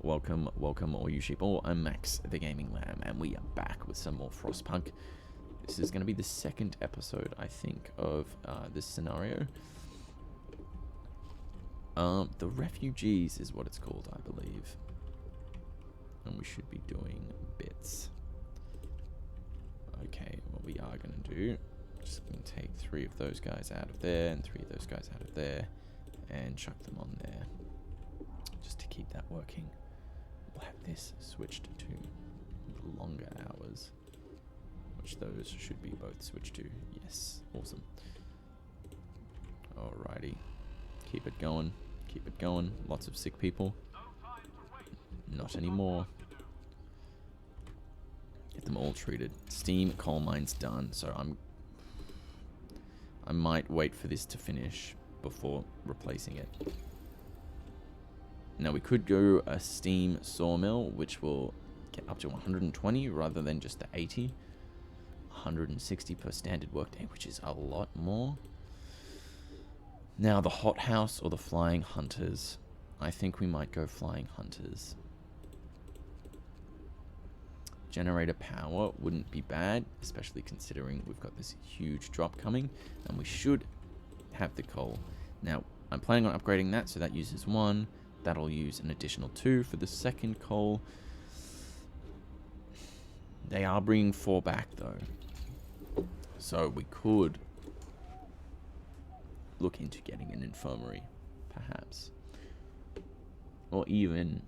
welcome all you sheeple. I'm Max, the Gaming Lamb, and we are back with some more Frostpunk. This is going to be the second episode, I think, of this scenario. The Refugees is what it's called, I believe. And we should be doing bits. Okay, what we are going to do, just going to take 3 of those guys out of there, and 3 of those guys out of there, and chuck them on there. Just to keep that working. We'll have this switched to longer hours, which those should be both switched to. Yes, awesome. Alrighty, keep it going, keep it going. Lots of sick people. Not anymore. Get them all treated. Steam coal mine's done, so I might wait for this to finish before replacing it. Now we could go a steam sawmill, which will get up to 120 rather than just the 80. 160 per standard workday, which is a lot more. Now the hothouse or the flying hunters. I think we might go flying hunters. Generator power wouldn't be bad, especially considering we've got this huge drop coming, and we should have the coal. Now I'm planning on upgrading that, so that uses 1. That'll use an additional 2 for the second coal. They are bringing 4 back though, so we could look into getting an infirmary, perhaps, or even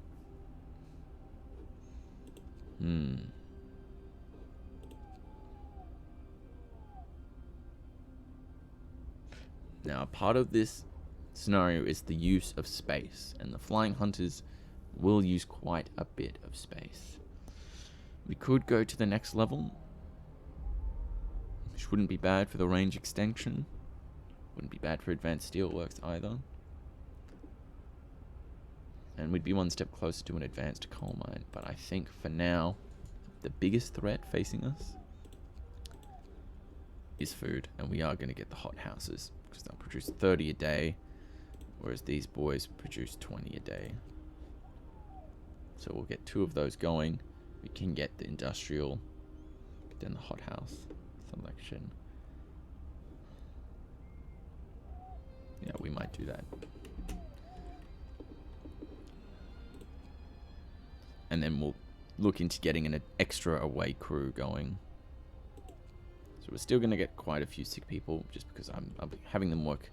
now part of this scenario is the use of space, and the flying hunters will use quite a bit of space. We could go to the next level, which wouldn't be bad for the range extension. Wouldn't be bad for advanced steelworks either. And we'd be one step closer to an advanced coal mine. But I think for now, the biggest threat facing us is food, and we are going to get the hot houses because they'll produce 30 a day, whereas these boys produce 20 a day. So we'll get 2 of those going. We can get the industrial, then the hothouse selection. Yeah, we might do that. And then we'll look into getting an extra away crew going. So we're still going to get quite a few sick people, just because I'm having them work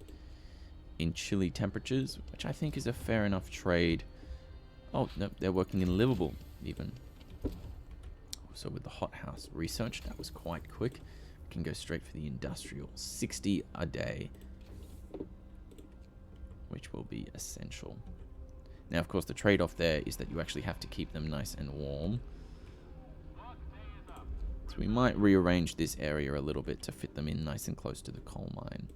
in chilly temperatures, which I think is a fair enough trade. Oh, no, they're working in livable, even. So with the hothouse research, that was quite quick. We can go straight for the industrial. 60 a day, which will be essential. Now, of course, the trade-off there is that you actually have to keep them nice and warm. So we might rearrange this area a little bit to fit them in nice and close to the coal mine.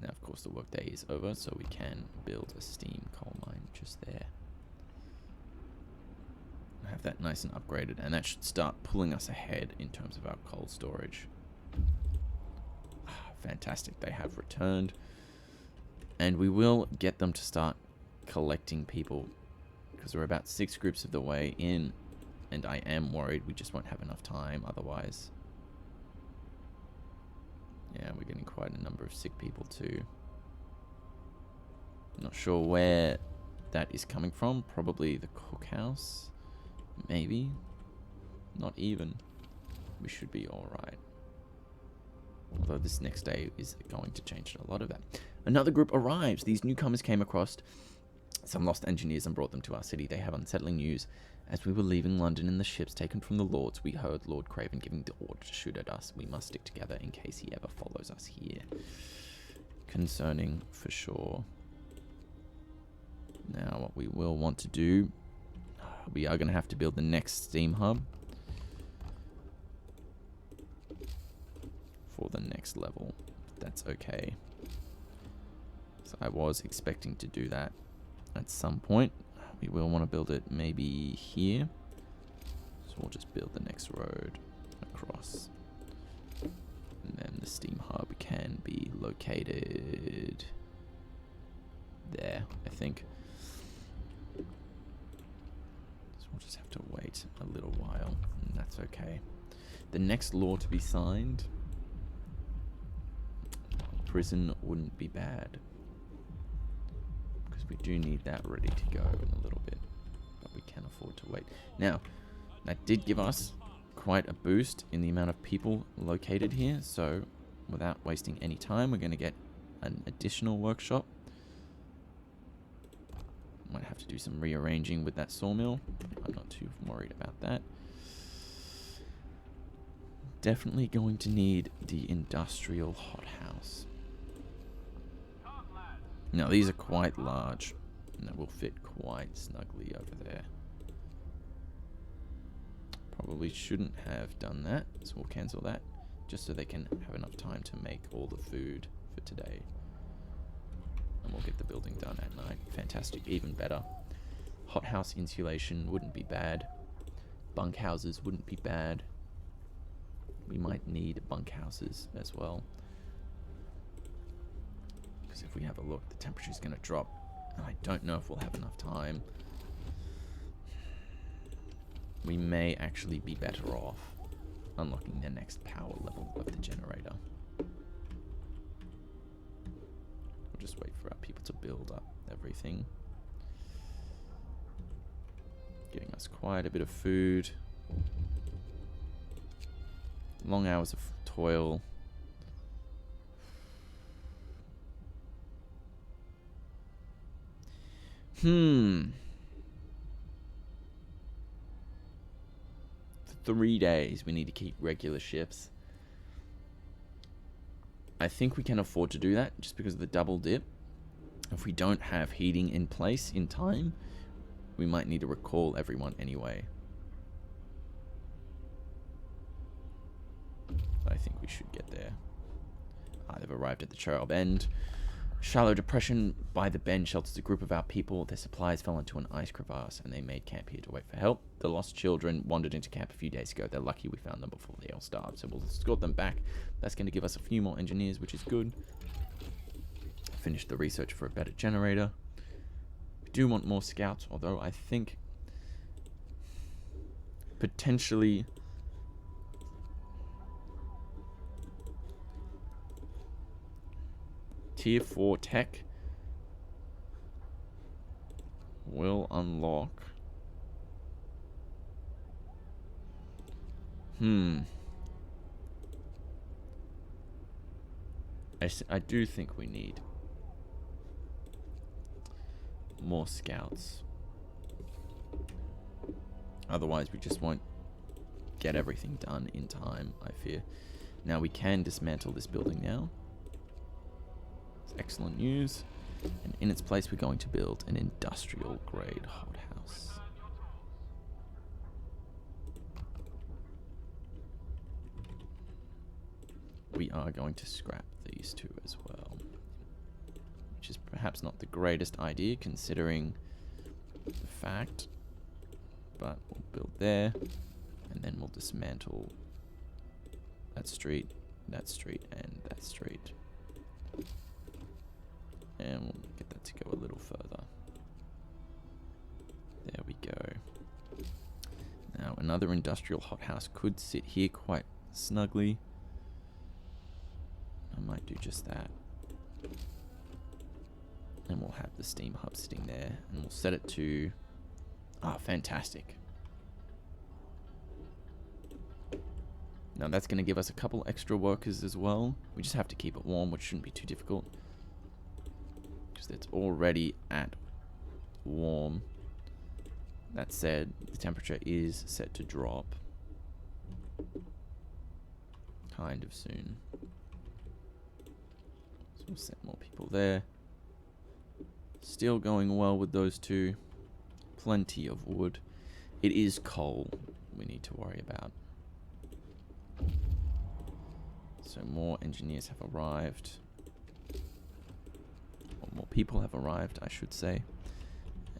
Now, of course, the workday is over, so we can build a steam coal mine just there. Have that nice and upgraded, and that should start pulling us ahead in terms of our coal storage. Fantastic, they have returned. And we will get them to start collecting people, because we're about 6 groups of the way in, and I am worried we just won't have enough time otherwise. Yeah, we're getting quite a number of sick people too. Not sure where that is coming from. Probably the cookhouse. Maybe. Not even. We should be alright. Although this next day is going to change a lot of that. Another group arrives. These newcomers came across some lost engineers and brought them to our city. They have unsettling news. As we were leaving London in the ships taken from the Lords, we heard Lord Craven giving the order to shoot at us. We must stick together in case he ever follows us here. Concerning for sure. Now, what we will want to do, we are going to have to build the next steam hub for the next level. That's okay. So I was expecting to do that at some point. We will want to build it maybe here. So we'll just build the next road across. the steam hub can be located there, I think. So we'll just have to wait a little while, and that's okay. The next law to be signed, prison wouldn't be bad, because we do need that ready to go in a little bit, but we can afford to wait. Now, that did give us quite a boost in the amount of people located here, so without wasting any time, we're going to get an additional workshop. Might have to do some rearranging with that sawmill. I'm not too worried about that. Definitely going to need the industrial hothouse. Now these are quite large, and that will fit quite snugly over there. Probably shouldn't have done that, so we'll cancel that, just so they can have enough time to make all the food for today. And we'll get the building done at night. Fantastic, even better. Hothouse insulation wouldn't be bad. Bunkhouses wouldn't be bad. We might need bunkhouses as well. Because if we have a look, the temperature's going to drop. And I don't know if we'll have enough time. We may actually be better off unlocking the next power level of the generator. We'll just wait for our people to build up everything. Getting us quite a bit of food. Long hours of toil. For 3 days, we need to keep regular shifts. I think we can afford to do that just because of the double dip. If we don't have heating in place in time, we might need to recall everyone anyway. But I think we should get there. They've arrived at the trail bend. Shallow depression by the bend shelters a group of our people. Their supplies fell into an ice crevasse and they made camp here to wait for help. The lost children wandered into camp a few days ago. They're lucky we found them before they all starved, so we'll escort them back. That's going to give us a few more engineers, which is good. Finish the research for a better generator. We do want more scouts, although I think potentially Tier 4 tech will unlock. I do think we need more scouts. Otherwise, we just won't get everything done in time, I fear. Now, we can dismantle this building now. Excellent news. And in its place, we're going to build an industrial grade hothouse. We are going to scrap these two as well, which is perhaps not the greatest idea considering the fact, but we'll build there, and then we'll dismantle that street, and that street. And we'll get that to go a little further. There we go. Now, another industrial hothouse could sit here quite snugly. I might do just that. And we'll have the steam hub sitting there. And we'll set it to... fantastic. Now, that's going to give us a couple extra workers as well. We just have to keep it warm, which shouldn't be too difficult. Because it's already at warm. That said, the temperature is set to drop kind of soon. So we'll set more people there. Still going well with those two. Plenty of wood. It is coal we need to worry about. So more engineers have arrived. Or more people have arrived, I should say.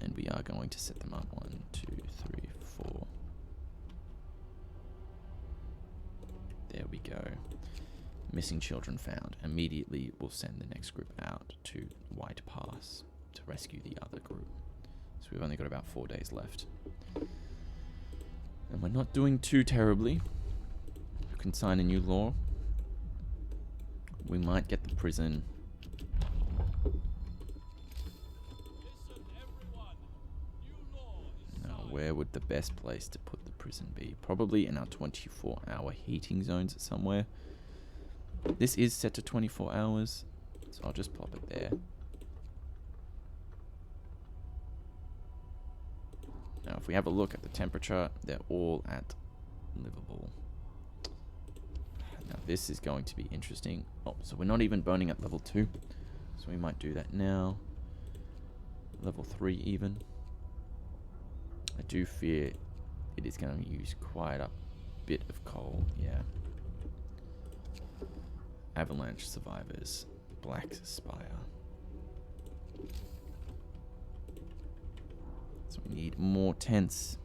And we are going to set them up. 1, 2, 3, 4. There we go. Missing children found. Immediately we'll send the next group out to White Pass to rescue the other group. So we've only got about 4 days left. And we're not doing too terribly. We can sign a new law. We might get the prison. Now, where would the best place to put the prison be? Probably in our 24-hour heating zones somewhere. This is set to 24 hours, so I'll just plop it there. Now, if we have a look at the temperature, they're all at livable. Now, this is going to be interesting. Oh, so we're not even burning at level 2. So we might do that now. Level 3 even. I do fear it is going to use quite a bit of coal, yeah. Avalanche survivors. Black Spire. So we need more tents.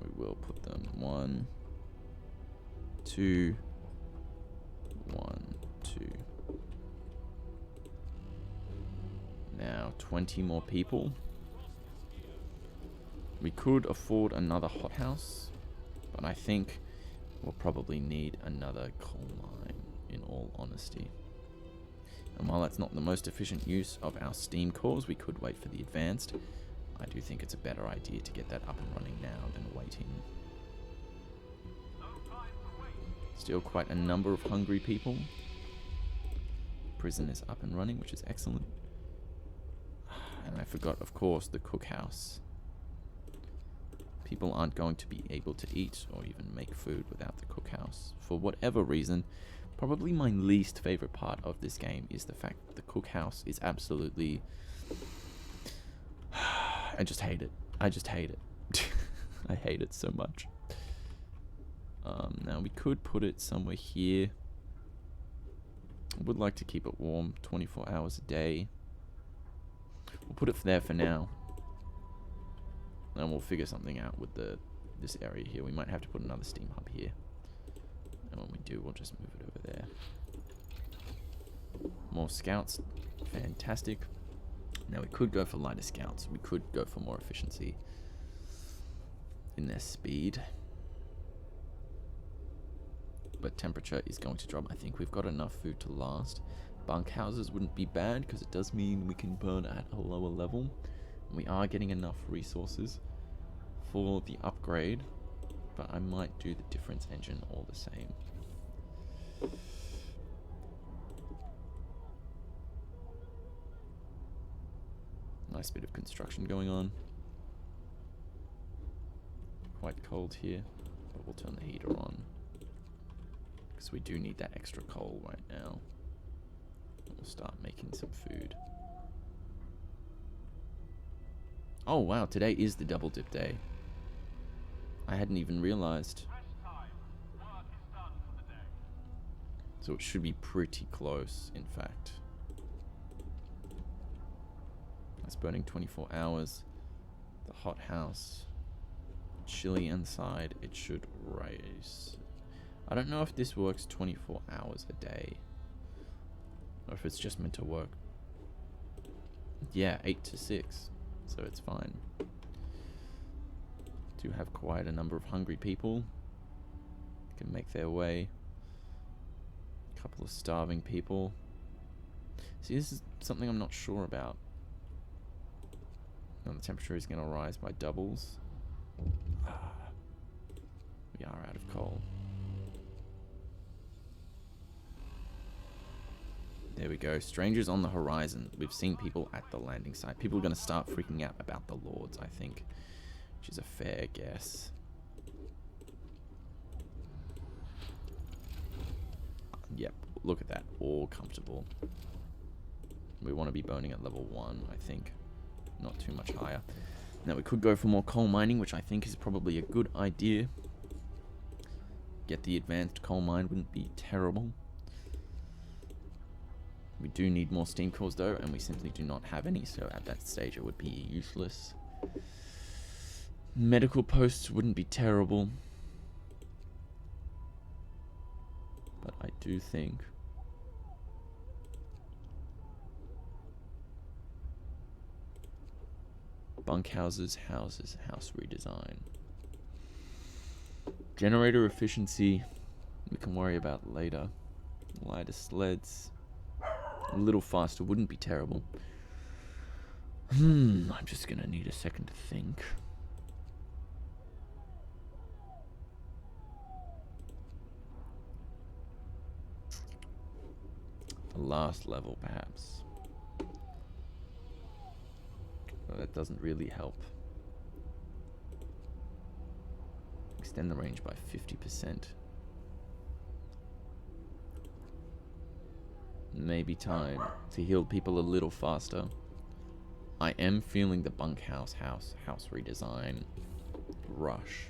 We will put them 1, 2, 1, 2. Now 20 more people. We could afford another hothouse, but I think we'll probably need another coal mine, in all honesty. And while that's not the most efficient use of our steam cores, we could wait for the advanced. I do think it's a better idea to get that up and running now than waiting. Still quite a number of hungry people. Prison is up and running, which is excellent. And I forgot, of course, the cookhouse. People aren't going to be able to eat or even make food without the cookhouse. For whatever reason, probably my least favorite part of this game is the fact that the cookhouse is absolutely... I just hate it. I just hate it. I hate it so much. Now we could put it somewhere here. I would like to keep it warm 24 hours a day. We'll put it there for now. And we'll figure something out with this area here. We might have to put another steam hub here. And when we do, we'll just move it over there. More scouts. Fantastic. Now we could go for lighter scouts. We could go for more efficiency in their speed. But temperature is going to drop. I think we've got enough food to last. Bunkhouses wouldn't be bad because it does mean we can burn at a lower level. We are getting enough resources for the upgrade, but I might do the difference engine all the same. Nice bit of construction going on. Quite cold here, but we'll turn the heater on because we do need that extra coal right now. We'll start making some food. Oh wow, today is the double dip day. I hadn't even realized. So it should be pretty close, in fact. That's burning 24 hours. The hothouse. Chilly inside, it should raise. I don't know if this works 24 hours a day. Or if it's just meant to work. Yeah, 8 to 6. So it's fine. Do have quite a number of hungry people. Can make their way. A couple of starving people. See, this is something I'm not sure about. Now the temperature is going to rise by doubles. We are out of coal. There we go. Strangers on the horizon. We've seen people at the landing site. People are going to start freaking out about the lords, I think. Which is a fair guess. Yep. Look at that. All comfortable. We want to be burning at level 1, I think. Not too much higher. Now we could go for more coal mining, which I think is probably a good idea. Get the advanced coal mine wouldn't be terrible. We do need more steam cores though, and we simply do not have any, so at that stage it would be useless. Medical posts wouldn't be terrible. do think bunkhouses, house redesign. Generator efficiency, we can worry about later. Lighter sleds, a little faster wouldn't be terrible. I'm just gonna need a second to think. The last level, perhaps. Well, that doesn't really help. Extend the range by 50%. Maybe time to heal people a little faster. I am feeling the bunkhouse house redesign rush.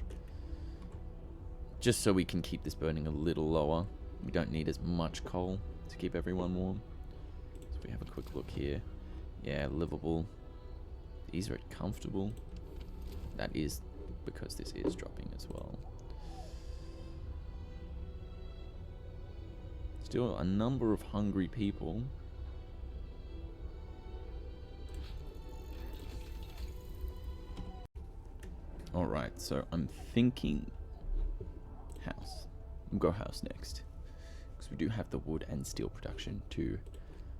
Just so we can keep this burning a little lower. We don't need as much coal to keep everyone warm. So we have a quick look here. Yeah, livable. These are comfortable. That is because this is dropping as well. Still a number of hungry people. Alright, so I'm thinking house. We'll go house next. Because we do have the wood and steel production to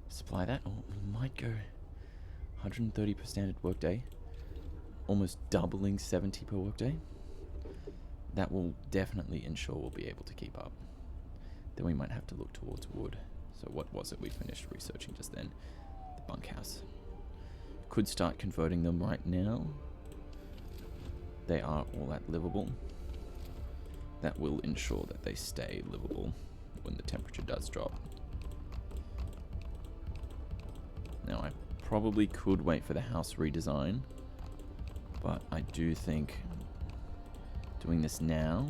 supply that. Or we might go 130 per standard workday. Almost doubling 70 per workday. That will definitely ensure we'll be able to keep up. Then we might have to look towards wood. So what was it we finished researching just then? The bunkhouse. Could start converting them right now. They are all at livable. That will ensure that they stay livable when the temperature does drop. Now I probably could wait for the house redesign, but I do think doing this now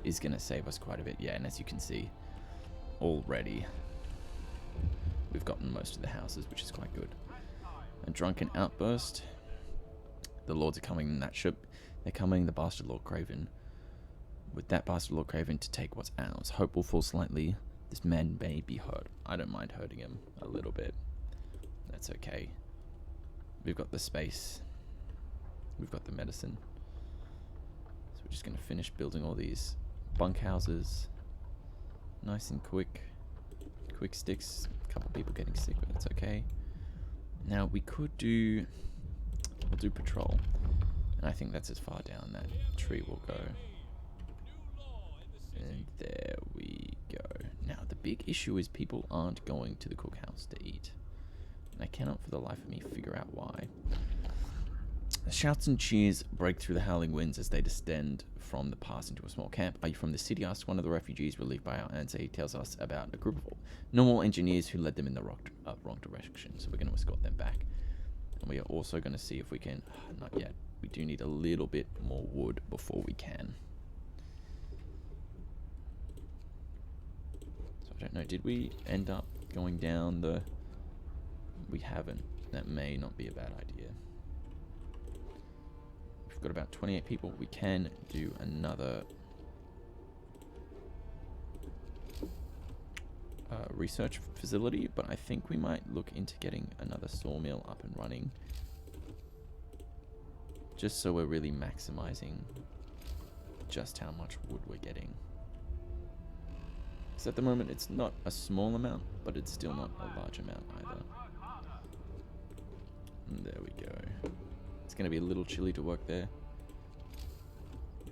is going to save us quite a bit. Yeah, and as you can see, already we've gotten most of the houses, which is quite good. A drunken outburst. The lords are coming in that ship. They're coming, the bastard Lord Craven. With that bastard Lord Craven to take what's ours. Hope will fall slightly. This man may be hurt. I don't mind hurting him a little bit. That's okay. We've got the space. We've got the medicine. So we're just going to finish building all these bunkhouses. Nice and quick. Quick sticks. A couple people getting sick, but that's okay. Now we could do... We'll do patrol. And I think that's as far down that tree will go. And there we go. Now the big issue is people aren't going to the cookhouse to eat. And I cannot for the life of me figure out why. Shouts and cheers break through the howling winds as they descend from the pass into a small camp. Are you from the city? Asks one of the refugees relieved by our answer. He tells us about a group of normal engineers who led them in the wrong direction. So we're going to escort them back. And we are also going to see if we can... Not yet. We do need a little bit more wood before we can. So I don't know. Did we end up going down the... We haven't. That may not be a bad idea. We've got about 28 people. We can do another research facility, but I think we might look into getting another sawmill up and running. Just so we're really maximizing just how much wood we're getting. Because at the moment it's not a small amount, but it's still not a large amount either. And there we go. It's going to be a little chilly to work there.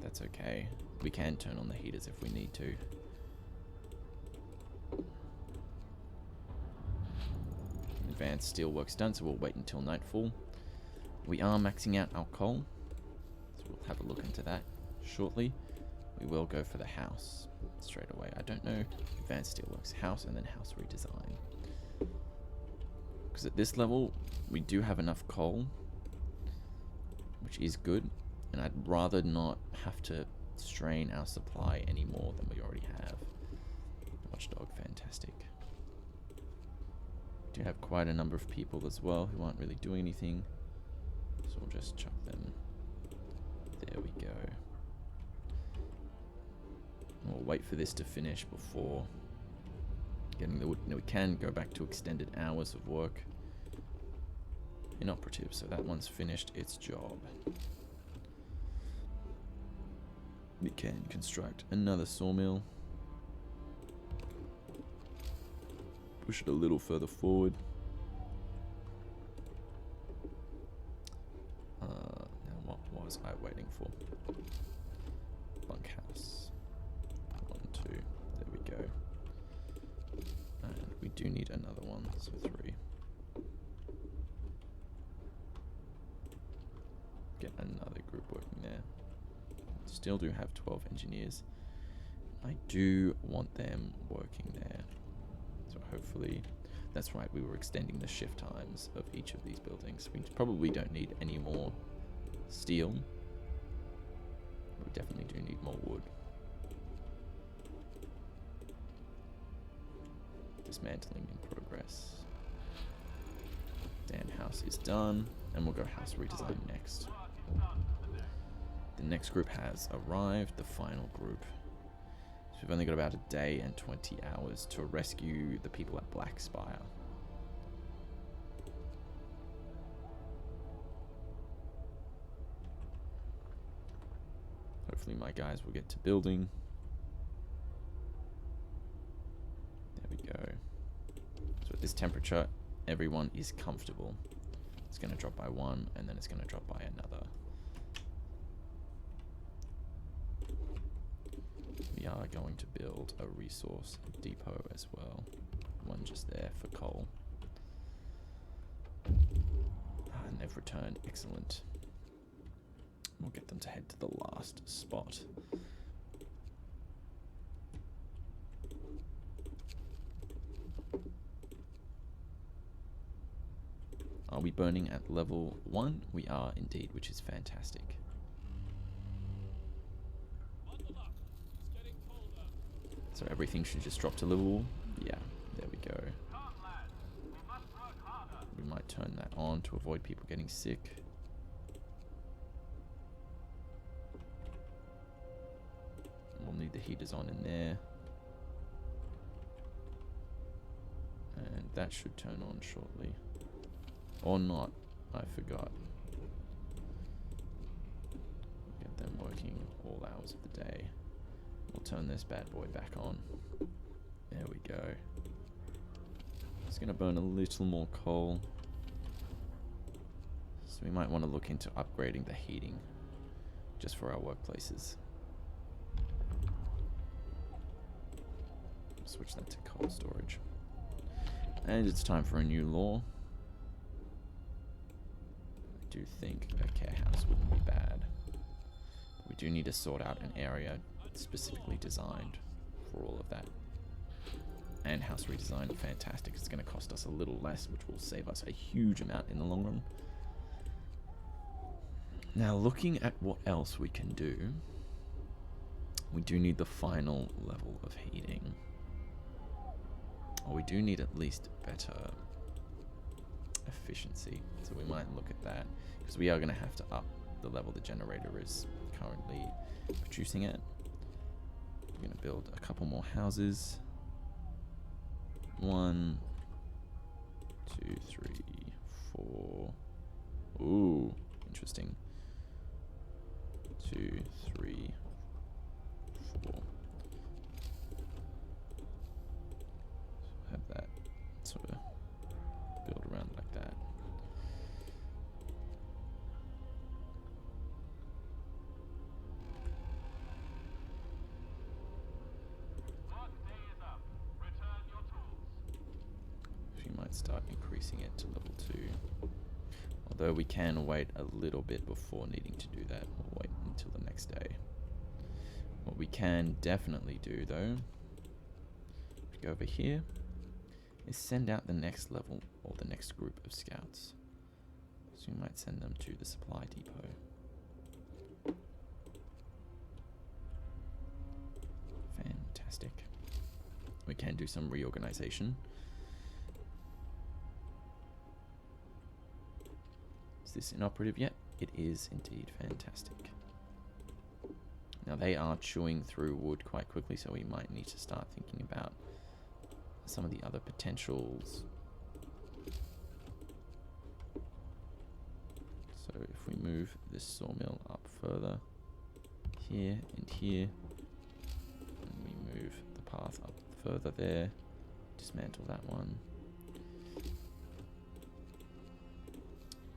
That's okay. We can turn on the heaters if we need to. Advanced steelwork's done, so we'll wait until nightfall. We are maxing out our coal, so we'll have a look into that shortly. We will go for the house straight away. I don't know. Advanced steelworks, house, and then house redesign. Because at this level, we do have enough coal, which is good, and I'd rather not have to strain our supply any more than we already have. Watchdog, fantastic. We do have quite a number of people as well who aren't really doing anything. So we'll just chuck them. There we go. And we'll wait for this to finish before getting the wood. Now we can go back to extended hours of work. Inoperative, so that one's finished its job. We can construct another sawmill. Push it a little further forward. Now what was I waiting for? Bunkhouse. 1, 2. There we go. And we do need another one, so 3. Get another group working there. Still do have 12 engineers. I do want them working there. So hopefully, that's right, we were extending the shift times of each of these buildings. We probably don't need any more steel. We definitely do need more wood. Dismantling in progress. Dan house is done, and we'll go house redesign next. The next group has arrived, the final group. So we've only got about a day and 20 hours to rescue the people at Black Spire. Hopefully my guys will get to building. There we go. So at this temperature, everyone is comfortable. It's going to drop by 1, and then it's going to drop by another. We are going to build a resource depot as well. One just there for coal. And they've returned. Excellent. We'll get them to head to the last spot. Are we burning at level 1? We are indeed, which is fantastic. So everything should just drop to level. Yeah, there we go. We might turn that on to avoid people getting sick. We'll need the heaters on in there. And that should turn on shortly. Or not, I forgot. Get them working all hours of the day. We'll turn this bad boy back on. There we go. It's going to burn a little more coal. So we might want to look into upgrading the heating just for our workplaces. Switch that to coal storage. And it's time for a new law. I do think a care house wouldn't be bad. We do need to sort out an area specifically designed for all of that. And house redesign, fantastic. It's going to cost us a little less, which will save us a huge amount in the long run. Now, looking at what else we can do, we do need the final level of heating. Or we do need at least better efficiency. So we might look at that, because we are going to have to up the level the generator is currently producing at. We're going to build a couple more houses. 1, 2, 3, 4. Ooh, interesting. 2, 3, 4. So have that sort of build around like that. Start increasing it to level 2. Although we can wait a little bit before needing to do that. We'll wait until the next day. What we can definitely do though, if we go over here, is send out the next level or the next group of scouts. So we might send them to the supply depot. Fantastic. We can do some reorganization. Is this inoperative yet? It is indeed. Fantastic. Now they are chewing through wood quite quickly, so we might need to start thinking about some of the other potentials. So if we move this sawmill up further, here and here, and we move the path up further there, dismantle that one,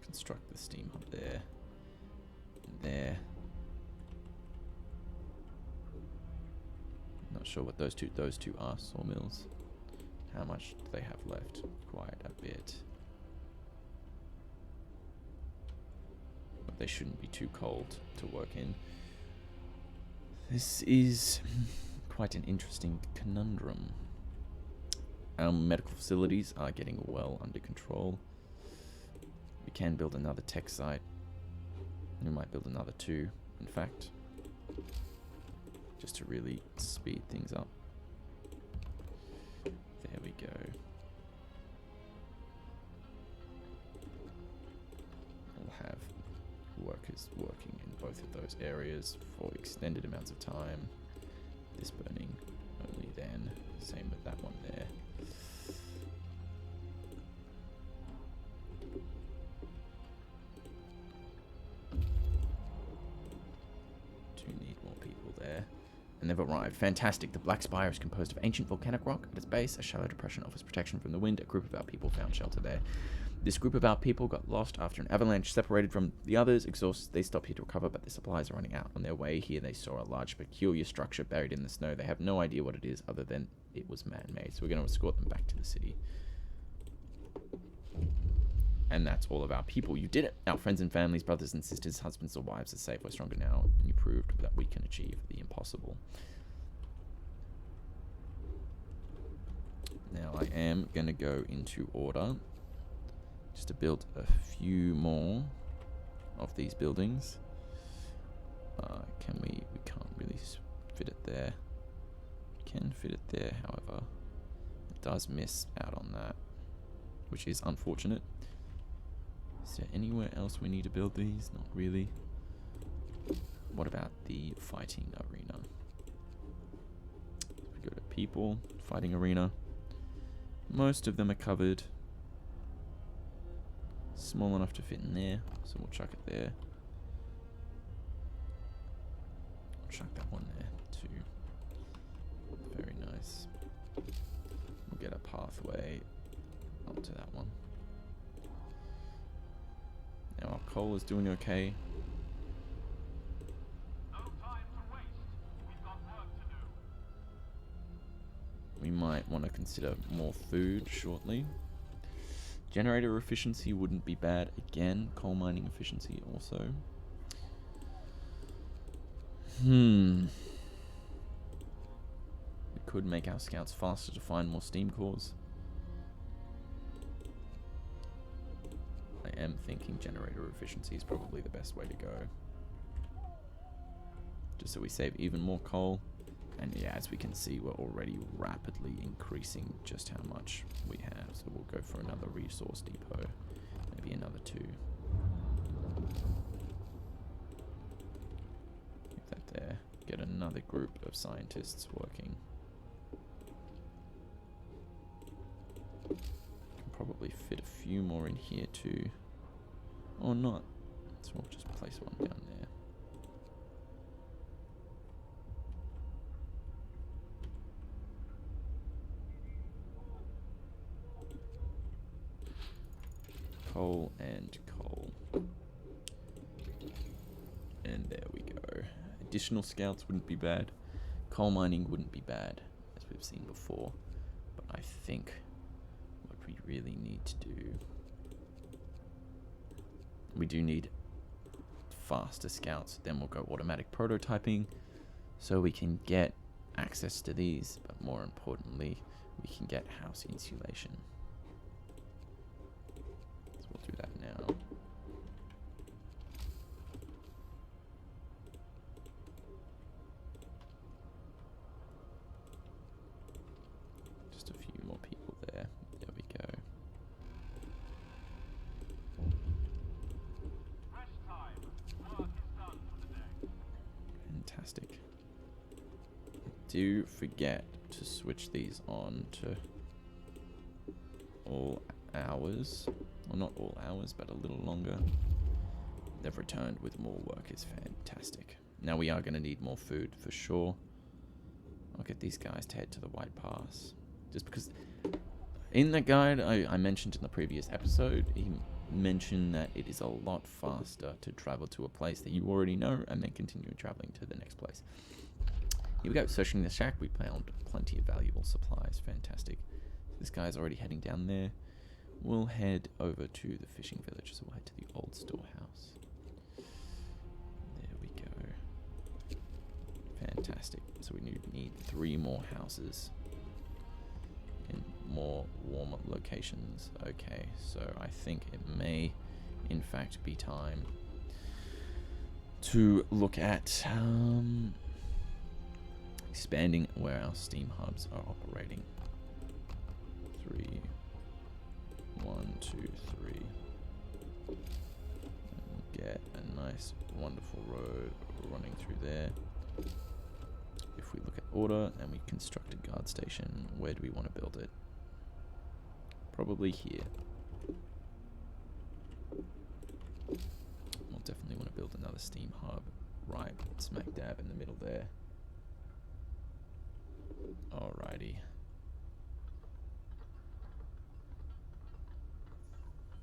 construct the steam hub there, and there. Not sure what those two are, sawmills. How much do they have left? Quite a bit. But they shouldn't be too cold to work in. This is quite an interesting conundrum. Our medical facilities are getting well under control. We can build another tech site. We might build another 2, in fact. Just to really speed things up. There we go. We'll have workers working in both of those areas for extended amounts of time. This burning only then. Same with that one there. Do need more people there. And they've arrived. Fantastic. The Black Spire is composed of ancient volcanic rock. At its base, a shallow depression offers protection from the wind. A group of our people found shelter there. This group of our people got lost after an avalanche separated from the others. Exhausted, they stopped here to recover, but their supplies are running out. On their way here, they saw a large, peculiar structure buried in the snow. They have no idea what it is, other than it was man-made. So we're going to escort them back to the city. And that's all of our people. You did it. Our friends and families, brothers and sisters, husbands or wives are safe. We're stronger now, and you proved that we can achieve the impossible. Now I am going to go into order just to build a few more of these buildings. We can't really fit it there. Can fit it there, however. It does miss out on that, which is unfortunate. Is there anywhere else we need to build these? Not really. What about the fighting arena? We go to people, fighting arena. Most of them are covered. Small enough to fit in there, so we'll chuck it there. I'll chuck that one there too. Very nice. We'll get a pathway onto that one. Now our coal is doing okay. No time to waste. We've got work to do. We might want to consider more food shortly. Generator efficiency wouldn't be bad. Again, coal mining efficiency also. We could make our scouts faster to find more steam cores. I am thinking generator efficiency is probably the best way to go. Just so we save even more coal. And yeah, as we can see, we're already rapidly increasing just how much we have. So we'll go for another resource depot. Maybe another 2. Keep that there. Get another group of scientists working. Can probably fit a few more in here too. Or not. So we'll just place one down there. Coal and coal. And there we go. Additional scouts wouldn't be bad. Coal mining wouldn't be bad, as we've seen before. But I think what we really need to do... We do need faster scouts. Then we'll go automatic prototyping, so we can get access to these. But more importantly, we can get house insulation. We'll do that now. Just a few more people there. There we go. Rest time. Work is done for the day. Fantastic. Do forget to switch these on to all hours. Well, not all hours, but a little longer. They've returned with more work. Is fantastic. Now we are going to need more food for sure. I'll get these guys to head to the White Pass. Just because in the guide I mentioned in the previous episode, he mentioned that it is a lot faster to travel to a place that you already know and then continue traveling to the next place. Here we go. Searching the shack, we found plenty of valuable supplies. Fantastic. This guy's already heading down there. We'll head over to the fishing village. So we'll head to the old storehouse. There we go. Fantastic. So we need 3 more houses in more warmer locations. Okay, so I think it may in fact be time to look at expanding where our steam hubs are operating. 3, 1, 2, 3. And get a nice, wonderful road running through there. If we look at order and we construct a guard station, where do we want to build it? Probably here. We'll definitely want to build another steam hub right smack dab in the middle there. Alrighty.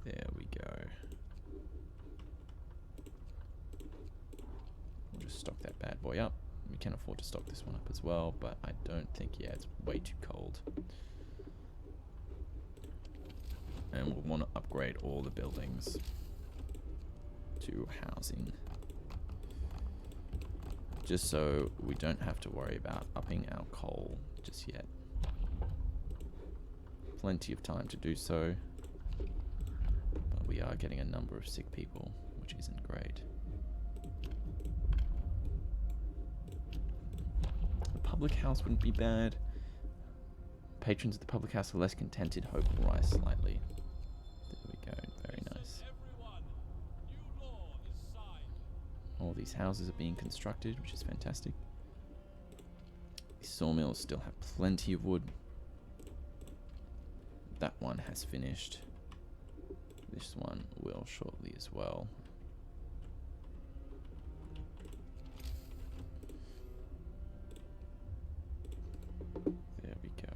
There we go. We'll just stock that bad boy up. We can afford to stock this one up as well, but I don't think, yeah, it's way too cold. And we'll want to upgrade all the buildings to housing. Just so we don't have to worry about upping our coal just yet. Plenty of time to do so. But we are getting a number of sick people, which isn't great. The public house wouldn't be bad. Patrons of the public house are less contented. Hope will rise slightly. There we go. Very nice. All these houses are being constructed, which is fantastic. These sawmills still have plenty of wood. That one has finished. This one will shortly as well. There we go.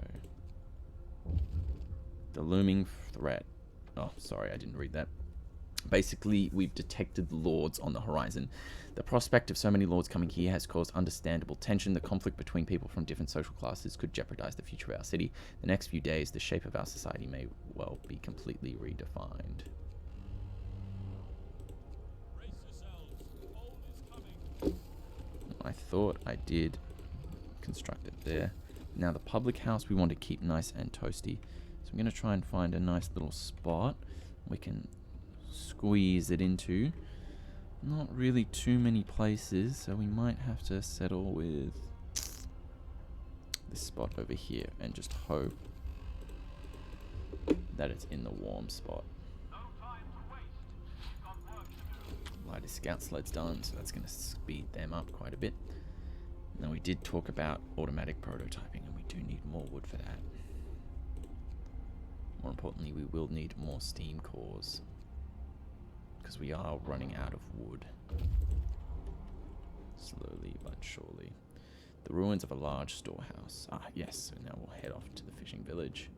The looming threat. Oh, sorry, I didn't read that. Basically, we've detected lords on the horizon. The prospect of so many lords coming here has caused understandable tension. The conflict between people from different social classes could jeopardize the future of our city. The next few days, the shape of our society may well be completely redefined. I thought I did construct it there. Now the public house we want to keep nice and toasty. So I'm going to try and find a nice little spot we can squeeze it into. Not really too many places, so we might have to settle with this spot over here and just hope that it's in the warm spot. No time to waste. We've got work to do. Lighter scout sled's done, so that's going to speed them up quite a bit. Now we did talk about automatic prototyping, and we do need more wood for that. More importantly, we will need more steam cores, because we are running out of wood. Slowly but surely. The ruins of a large storehouse. Ah, yes, so now we'll head off to the fishing village.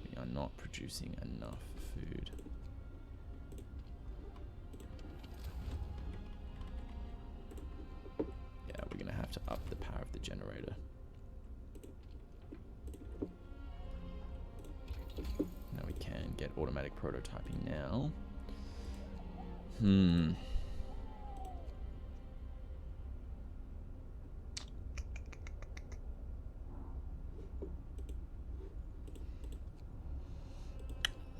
We are not producing enough food. Yeah, we're going to have to up the power of the generator. Now we can get automatic prototyping now.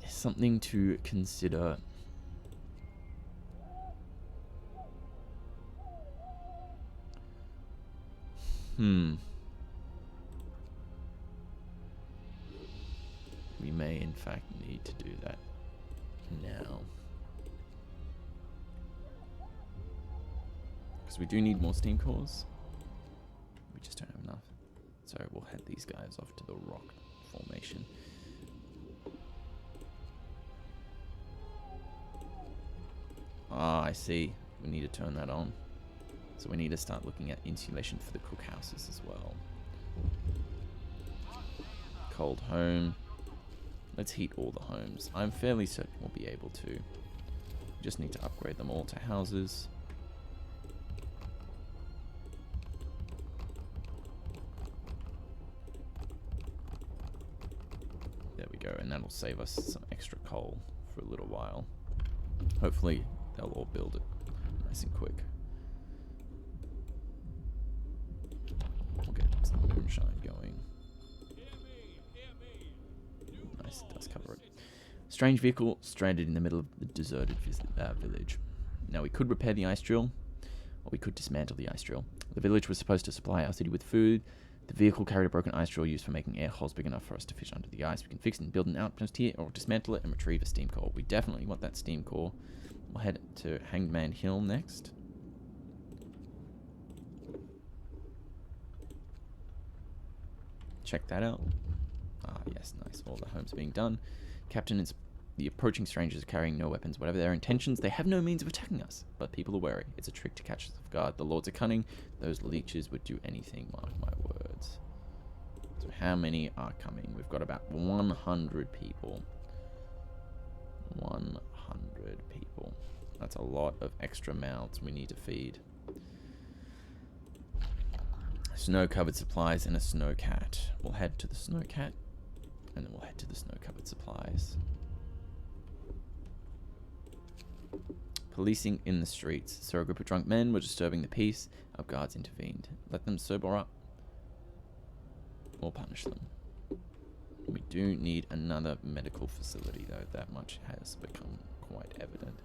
Something to consider. We may in fact need to do that now. Because we do need more steam cores. We just So we'll head these guys off to the rock formation. Ah, I see. We need to turn that on. So we need to start looking at insulation for the cookhouses as well. Cold home. Let's heat all the homes. I'm fairly certain we'll be able to. We just need to upgrade them all to houses. There we go, and that'll save us some extra coal for a little while. Hopefully they'll all build it nice and quick. We'll get some moonshine going. Nice, it does cover it. Strange vehicle stranded in the middle of the deserted village. Now we could repair the ice drill, or we could dismantle the ice drill. The village was supposed to supply our city with food. The vehicle carried a broken ice drill used for making air holes big enough for us to fish under the ice. We can fix it and build an outpost here, or dismantle it and retrieve a steam core. We definitely want that steam core. We'll head to Hangman Hill next. Check that out. Ah, yes, nice. All the homes being done. Captain, the approaching strangers carrying no weapons. Whatever their intentions, they have no means of attacking us. But people are wary. It's a trick to catch us off guard. The lords are cunning. Those leeches would do anything, mark my words. So how many are coming? We've got about 100 people. 100 people. That's a lot of extra mouths we need to feed. Snow-covered supplies and a snowcat. We'll head to the snowcat, and then we'll head to the snow-covered supplies. Policing in the streets. So a group of drunk men were disturbing the peace. Our guards intervened. Let them sober up, or punish them. We do need another medical facility, though. That much has become quite evident.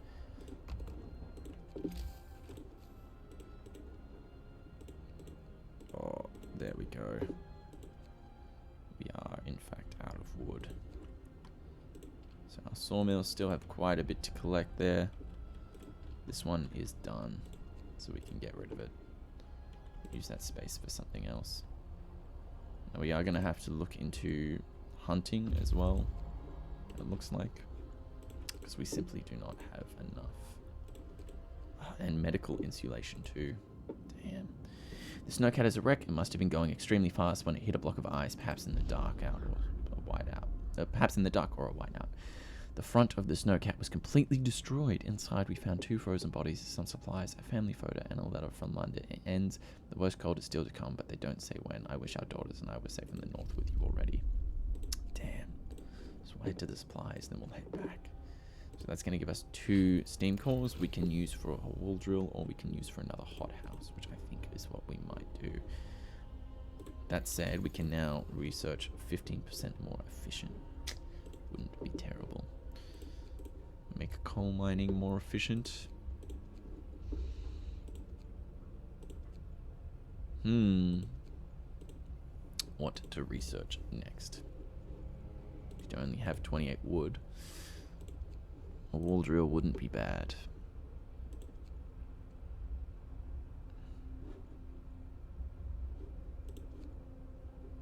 Oh, there we go. We are, in fact, out of wood. So our sawmills still have quite a bit to collect there. This one is done, so we can get rid of it. Use that space for something else. Now we are going to have to look into hunting as well, it looks like, because we simply do not have enough. And medical insulation too. Damn. The snowcat is a wreck. It must have been going extremely fast when it hit a block of ice, perhaps in the dark or a whiteout. Perhaps in the dark or a whiteout. The front of the snowcat was completely destroyed. Inside we found 2 frozen bodies, some supplies, a family photo, and a letter from London. It ends, the worst cold is still to come, but they don't say when. I wish our daughters and I were safe in the north with you already. Damn. So we'll head to the supplies, then we'll head back. So that's going to give us 2 steam cores we can use for a wool drill, or we can use for another hothouse, which I think is what we might do. That said, we can now research 15% more efficient. Wouldn't be terrible. Make coal mining more efficient. What to research next? We only have 28 wood. A wool drill wouldn't be bad.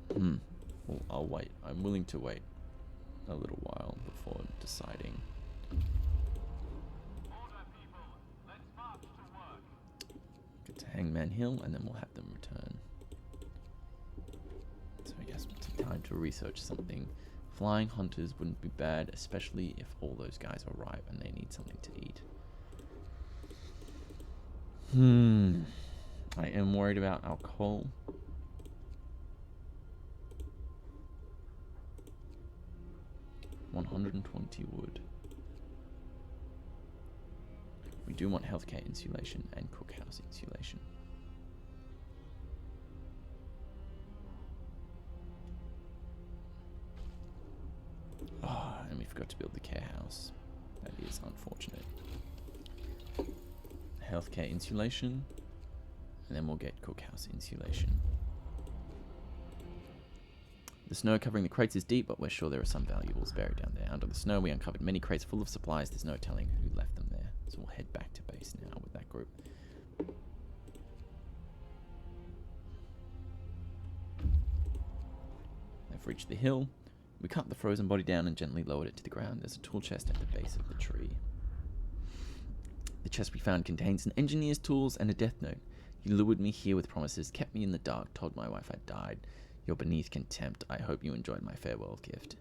Well, I'll wait. I'm willing to wait a little while before deciding. Order, people. Let's march to work. Get to Hangman Hill, and then we'll have them return. So I guess we'll take time to research something. Flying hunters wouldn't be bad, especially if all those guys arrive and they need something to eat. I am worried about our coal. $120 wood. We do want healthcare insulation and cookhouse insulation. And we forgot to build the care house. That is unfortunate. Healthcare insulation, and then we'll get cookhouse insulation. The snow covering the crates is deep, but we're sure there are some valuables buried down there. Under the snow, we uncovered many crates full of supplies. There's no telling who left them there. So we'll head back to base now with that group. have reached the hill. We cut the frozen body down and gently lowered it to the ground. There's a tool chest at the base of the tree. The chest we found contains an engineer's tools and a death note. You lured me here with promises, kept me in the dark, told my wife I'd died. You're beneath contempt. I hope you enjoyed my farewell gift.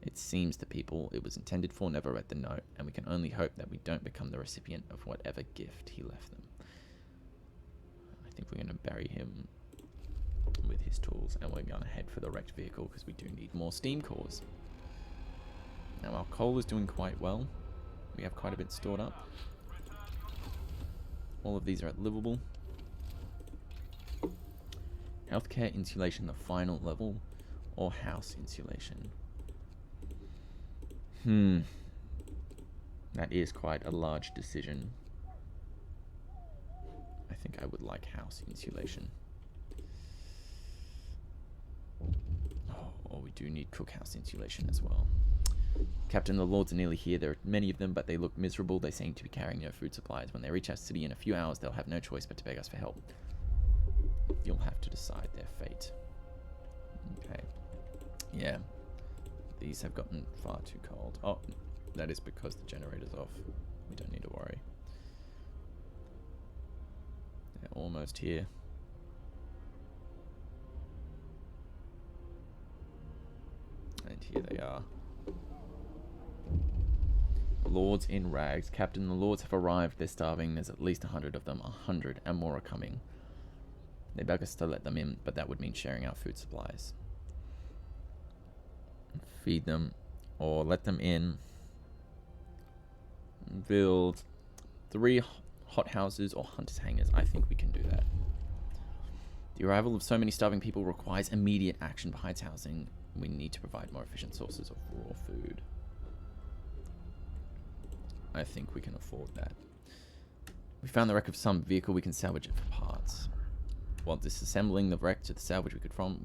It seems the people it was intended for never read the note, and we can only hope that we don't become the recipient of whatever gift he left them. I think we're going to bury him with his tools, and we're going to head for the wrecked vehicle because we do need more steam cores. Now our coal is doing quite well. We have quite a bit stored up. All of these are at livable. Healthcare insulation, the final level, or house insulation. That is quite a large decision. I think I would like house insulation. Oh, we do need cookhouse insulation as well. Captain, the lords are nearly here. There are many of them, but they look miserable. They seem to be carrying no food supplies. When they reach our city in a few hours, they'll have no choice but to beg us for help. You'll have to decide their fate. Okay. Yeah. These have gotten far too cold. Oh, that is because the generator's off. We don't need to worry. They're almost here. And here they are. Lords in rags. Captain, the lords have arrived. They're starving. There's at least 100 of them. 100 and more are coming. They beg us to let them in, but that would mean sharing our food supplies. Feed them, or let them in. Build 3 hothouses or hunters' hangars. I think we can do that. The arrival of so many starving people requires immediate action behind housing. We need to provide more efficient sources of raw food. I think we can afford that. We found the wreck of some vehicle. We can salvage it for parts. While disassembling the wreck to the salvage we could from,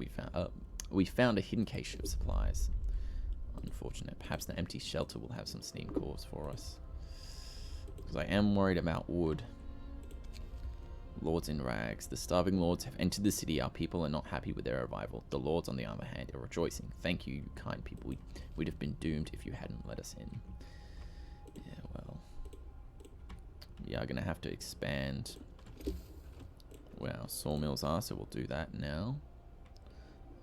we found a hidden cache of supplies. Unfortunate. Perhaps the empty shelter will have some steam cores for us. Because I am worried about wood. Lords in rags. The starving lords have entered the city. Our people are not happy with their arrival. The lords, on the other hand, are rejoicing. Thank you, kind people. We'd have been doomed if you hadn't let us in. Yeah, well. We are going to have to expand where our sawmills are, so we'll do that now.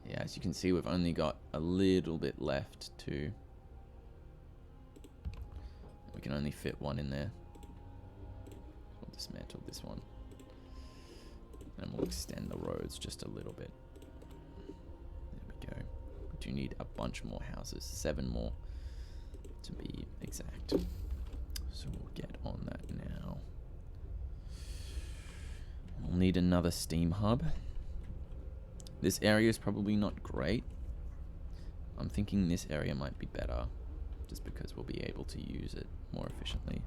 Yeah, as you can see, we've only got a little bit left to... We can only fit one in there. We'll dismantle this one. And we'll extend the roads just a little bit. There we go. We do need a bunch more houses. 7 more to be exact. So we'll get on that now. We'll need another steam hub. This area is probably not great. I'm thinking this area might be better, just because we'll be able to use it more efficiently.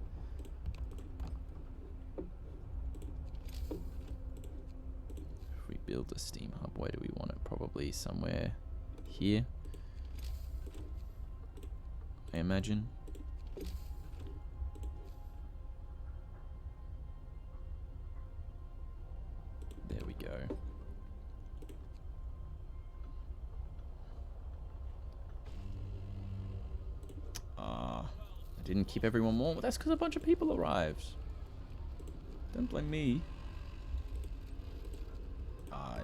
If we build a steam hub, where do we want it? Probably somewhere here, I imagine. There we go. I didn't keep everyone warm. Well, that's because a bunch of people arrived. Don't blame me.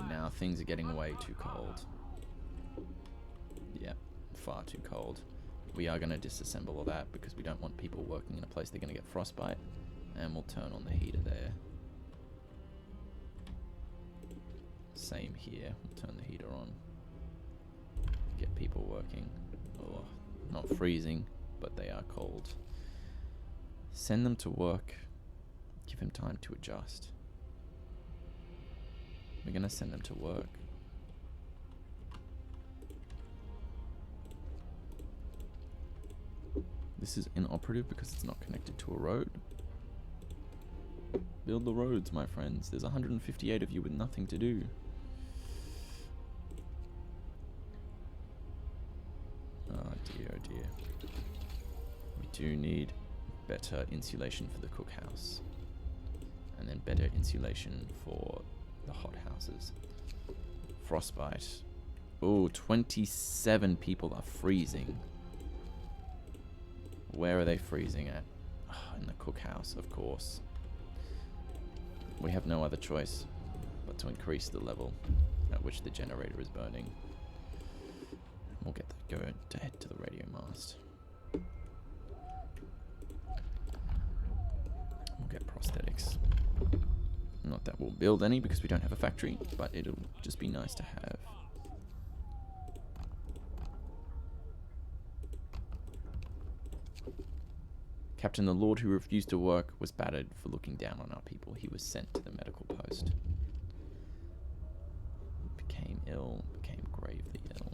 Now things are getting way too cold. Yeah, far too cold. We are going to disassemble all that because we don't want people working in a place they're going to get frostbite. And we'll turn on the heater there. Same here. We'll turn the heater on. Get people working. Oh, not freezing, but they are cold. Send them to work. Give him time to adjust. We're going to send them to work. This is inoperative because it's not connected to a road. Build the roads, my friends. There's 158 of you with nothing to do. Oh dear, oh dear. We do need better insulation for the cookhouse. And then better insulation for the hothouses. Frostbite Oh, 27 people are freezing. Where are they freezing at? Oh, in the cookhouse, of course. We have no other choice but to increase the level at which the generator is burning. We'll get that going to head to the radio mast. We'll get prosthetics. Not that we'll build any because we don't have a factory, but it'll just be nice to have. Captain, the Lord who refused to work was battered for looking down on our people. He was sent to the medical post. Became ill, became gravely ill.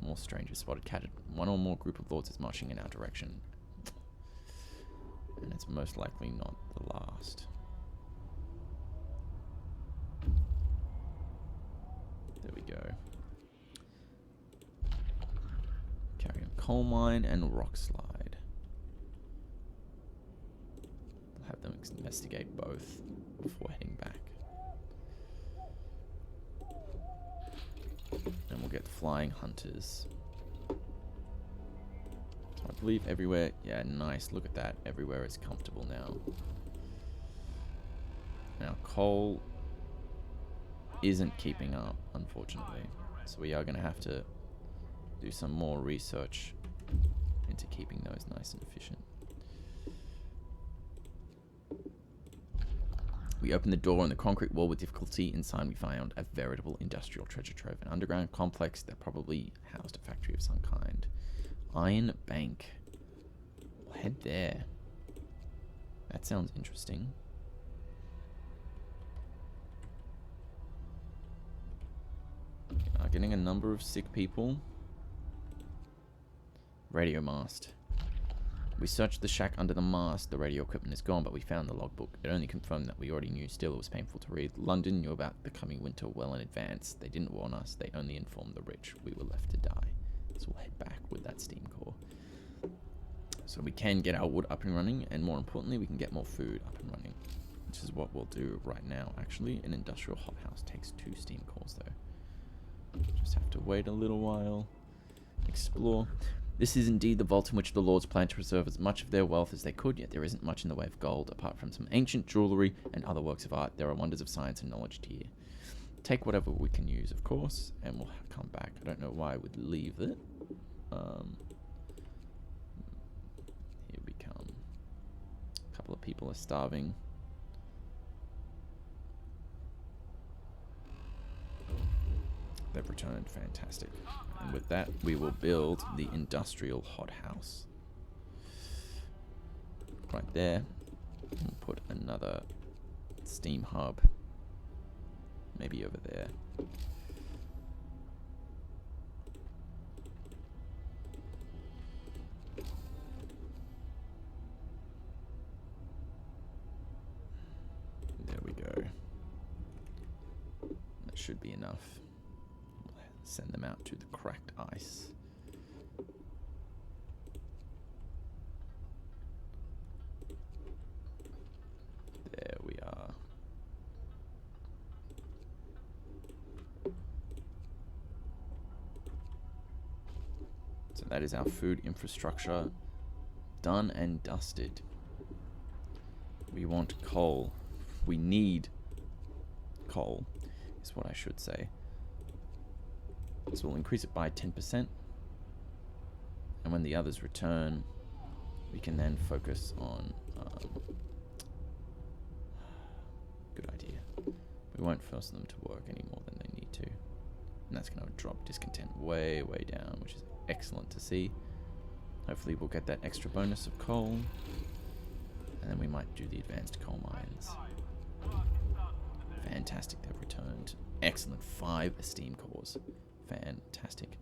More strangers spotted. Catted. One or more group of lords is marching in our direction. And it's most likely not the last. There we go. Carry on coal mine and rock slide. Have them investigate both before heading back. And we'll get flying hunters. So I believe everywhere, yeah, nice, look at that. Everywhere is comfortable now. Now coal isn't keeping up, unfortunately. So we are going to have to do some more research into keeping those nice and efficient. We opened the door on the concrete wall with difficulty. Inside we found a veritable industrial treasure trove. An underground complex that probably housed a factory of some kind. Iron Bank. We'll head there. That sounds interesting. We are getting a number of sick people. Radio mast. We searched the shack under the mast. The radio equipment is gone, but we found the logbook. It only confirmed that we already knew. Still, it was painful to read. London knew about the coming winter well in advance. They didn't warn us. They only informed the rich. We were left to die. So we'll head back with that steam core. So we can get our wood up and running, and more importantly, we can get more food up and running. Which is what we'll do right now, actually. An industrial hothouse takes 2 steam cores, though. Just have to wait a little while. Explore. This is indeed the vault in which the lords plan to preserve as much of their wealth as they could, yet there isn't much in the way of gold, apart from some ancient jewellery and other works of art. There are wonders of science and knowledge here. Take whatever we can use, of course, and we'll come back. I don't know why I would leave it. Here we come. A couple of people are starving. They've returned. Fantastic. And with that, we will build the industrial hothouse. Right there. We'll put another steam hub. Maybe over there. There we go. That should be enough. Send them out to the cracked ice. There we are. So that is our food infrastructure done and dusted. We want coal. We need coal, is what I should say. So we'll increase it by 10%. And when the others return, we can then focus on... good idea. We won't force them to work any more than they need to. And that's going to drop discontent way, way down, which is excellent to see. Hopefully we'll get that extra bonus of coal. And then we might do the advanced coal mines. Fantastic, they've returned. Excellent, 5 esteem cores. Fantastic.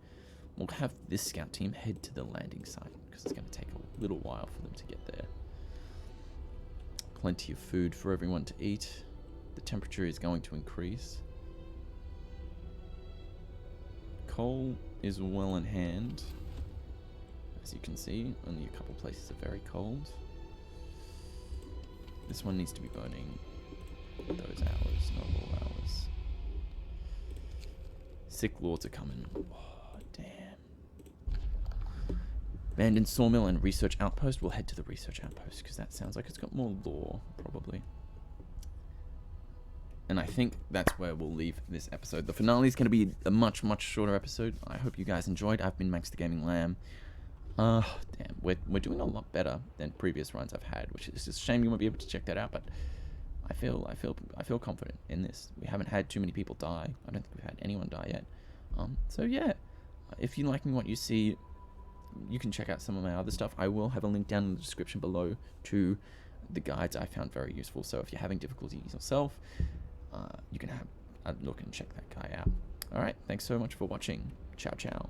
We'll have this scout team head to the landing site because it's going to take a little while for them to get there. Plenty of food for everyone to eat. The temperature is going to increase. Coal is well in hand. As you can see, only a couple places are very cold. This one needs to be burning those hours, not all hours. Thick lords are coming. Oh, damn. Abandoned sawmill and research outpost. We'll head to the research outpost because that sounds like it's got more lore, probably. And I think that's where we'll leave this episode. The finale is going to be a much, much shorter episode. I hope you guys enjoyed. I've been Max the Gaming Lamb. Damn, we're doing a lot better than previous runs I've had, which is just a shame you won't be able to check that out. But I feel confident in this. We haven't had too many people die. I don't think we've had anyone die yet. So yeah, if you're liking what you see, you can check out some of my other stuff. I will have a link down in the description below to the guides I found very useful. So if you're having difficulties yourself, you can have a look and check that guy out. Alright, thanks so much for watching. Ciao, ciao.